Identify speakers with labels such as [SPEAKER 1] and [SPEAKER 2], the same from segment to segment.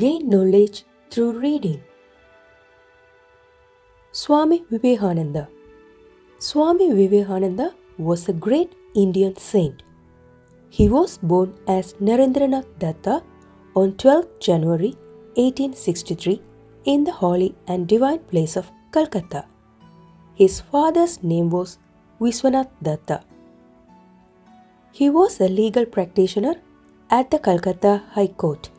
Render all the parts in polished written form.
[SPEAKER 1] Gain knowledge through reading. Swami Vivekananda. Swami Vivekananda was a great Indian saint. He was born as Narendranath Datta on 12th January 1863 in the holy and divine place of Calcutta. His father's name was Vishwanath Datta. He was a legal practitioner at the Calcutta High Court.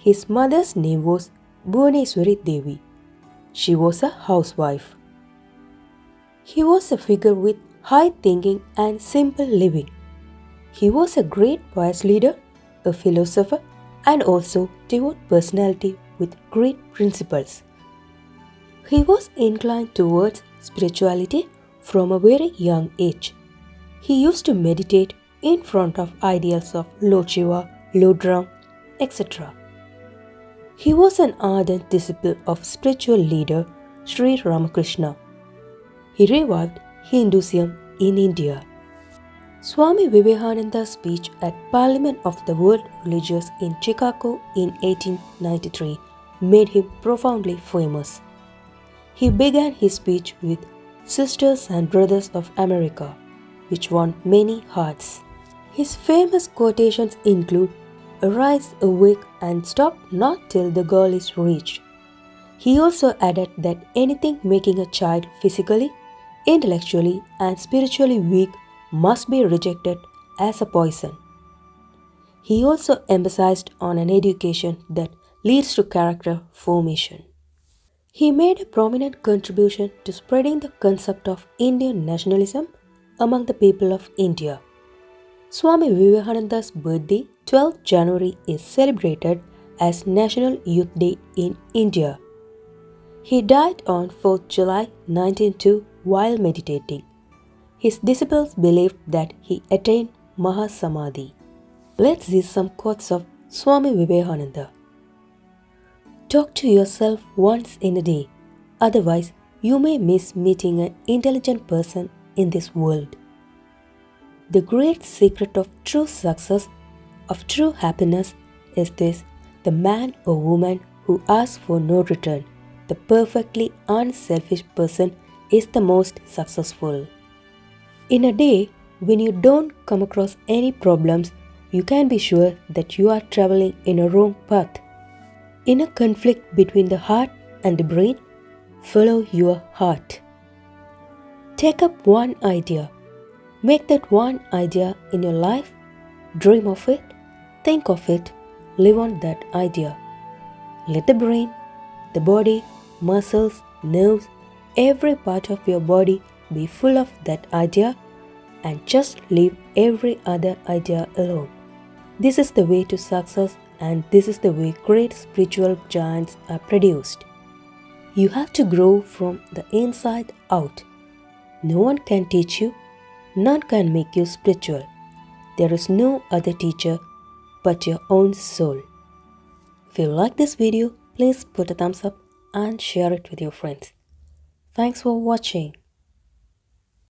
[SPEAKER 1] His mother's name was Bhuvaneswari Devi. She was a housewife. He was a figure with high thinking and simple living. He was a great pious leader, a philosopher, and also devout personality with great principles. He was inclined towards spirituality from a very young age. He used to meditate in front of ideals of Lord Shiva, Lord Ram, etc. He was an ardent disciple of spiritual leader Sri Ramakrishna. He revived Hinduism in India. Swami Vivekananda's speech at Parliament of the World Religious in Chicago in 1893 made him profoundly famous. He began his speech with Sisters and Brothers of America, which won many hearts. His famous quotations include "Arise, awake, and stop not till the goal is reached." He also added that anything making a child physically, intellectually, and spiritually weak must be rejected as a poison. He also emphasized on an education that leads to character formation. He made a prominent contribution to spreading the concept of Indian nationalism among the people of India. Swami Vivekananda's birthday, 12th January, is celebrated as National Youth Day in India. He died on 4th July 1902 while meditating. His disciples believed that he attained Mahasamadhi. Let's see some quotes of Swami Vivekananda. Talk to yourself once in a day, otherwise you may miss meeting an intelligent person in this world. The great secret of true success, of true happiness, is this: the man or woman who asks for no return, the perfectly unselfish person, is the most successful. In a day when you don't come across any problems, you can be sure that you are traveling in a wrong path. In a conflict between the heart and the brain, follow your heart. Take up one idea. Make that one idea in your life. Dream of it, think of it, live on that idea. Let the brain, the body, muscles, nerves, every part of your body be full of that idea, and just leave every other idea alone. This is the way to success, and this is the way great spiritual giants are produced. You have to grow from the inside out. No one can teach you. None can make you spiritual. There is no other teacher but your own soul. If you like this video, please put a thumbs up and share it with your friends. Thanks for watching.